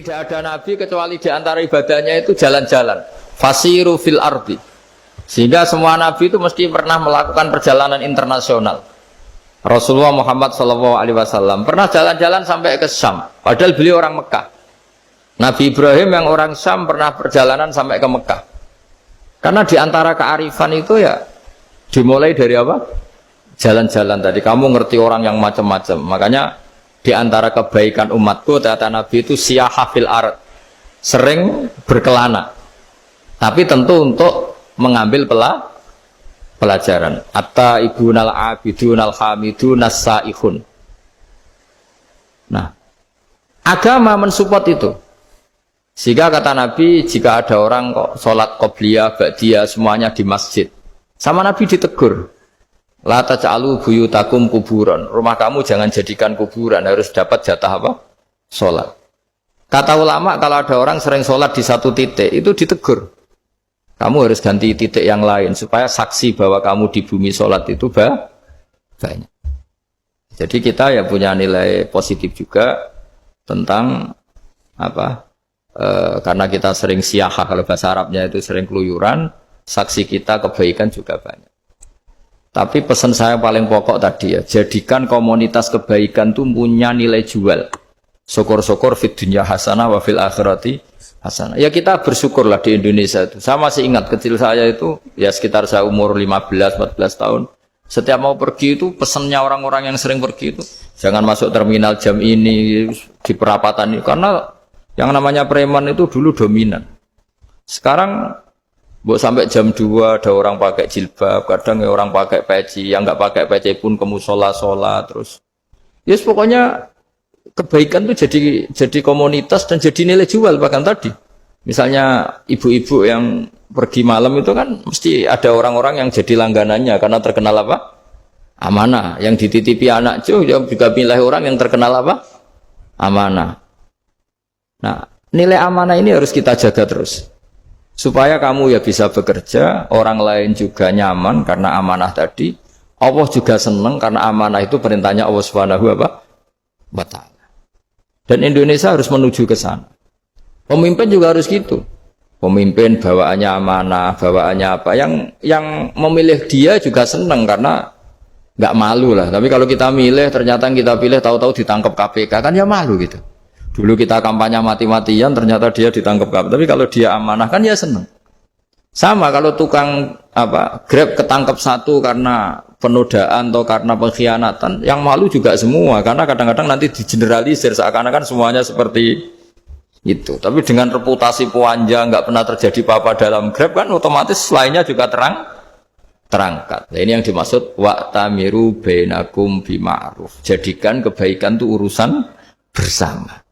Tidak ada nabi kecuali di antara ibadahnya itu jalan-jalan. Fasiru fil ardi. Sehingga semua nabi itu mesti pernah melakukan perjalanan internasional. Rasulullah Muhammad SAW pernah jalan-jalan sampai ke Syam. Padahal beliau orang Mekah. Nabi Ibrahim yang orang Syam pernah perjalanan sampai ke Mekah. Karena di antara kearifan itu ya dimulai dari apa? Jalan-jalan tadi. Kamu ngerti orang yang macam-macam. Makanya di antara kebaikan umatku kata Nabi itu siyaha fil ard. Sering berkelana. Tapi tentu untuk mengambil pelajaran. Atta ibunal abidunal hamidun as-saihun. Nah, agama mensupport itu. Sehingga kata Nabi, jika ada orang kok sholat qobliyah, ba'diyah, semuanya di masjid. Sama Nabi ditegur. La taj'alu buyutakum kuburan. Rumah kamu jangan jadikan kuburan, harus dapat jatah apa? Sholat. Kata ulama, kalau ada orang sering sholat di satu titik, itu ditegur. Kamu harus ganti titik yang lain, supaya saksi bahwa kamu di bumi sholat itu banyak. Jadi kita ya punya nilai positif juga tentang apa? Karena kita sering siyahah, kalau bahasa Arabnya itu sering keluyuran, saksi kita kebaikan juga banyak. Tapi pesan saya paling pokok tadi ya, jadikan komunitas kebaikan itu punya nilai jual. Syukur-syukur fid dunya hasanah wa fil akhirati hasanah. Ya kita bersyukurlah di Indonesia itu. Saya masih ingat kecil saya itu, ya sekitar saya umur 15-14 tahun. Setiap mau pergi itu pesannya orang-orang yang sering pergi itu, jangan masuk terminal jam ini, di perapatan ini, karena yang namanya preman itu dulu dominan. Sekarang sampai jam 2 ada orang pakai jilbab, kadang ya orang pakai peci, yang nggak pakai peci pun ke musola terus. Yes, pokoknya kebaikan itu jadi komunitas dan jadi nilai jual bahkan tadi. Misalnya ibu-ibu yang pergi malam itu kan mesti ada orang-orang yang jadi langganannya karena terkenal apa? Amanah. Yang dititipi anak juga milih orang yang terkenal apa? Amanah. Nah, nilai amanah ini harus kita jaga terus. Supaya kamu ya bisa bekerja, orang lain juga nyaman karena amanah tadi. Allah juga senang karena amanah itu perintahnya Allah Subhanahu wa ta'ala. Dan Indonesia harus menuju ke sana. Pemimpin juga harus gitu. Pemimpin bawaannya amanah, bawaannya apa. Yang memilih dia juga senang karena nggak malu lah. Tapi kalau kita milih, ternyata kita pilih tahu-tahu ditangkap KPK, kan ya malu gitu. Dulu kita kampanye mati-matian, ternyata dia ditangkap KPK. Tapi kalau dia amanah kan ya senang. Sama kalau tukang Grab ketangkap satu karena penodaan atau karena pengkhianatan, yang malu juga semua. Karena kadang-kadang nanti digeneralisir seakan-akan semuanya seperti itu. Tapi dengan reputasi panjang, nggak pernah terjadi apa-apa dalam Grab kan otomatis lainnya juga terangkat. Nah, ini yang dimaksud wa'tamiru bainakum bima'ruf. Jadikan kebaikan itu urusan bersama.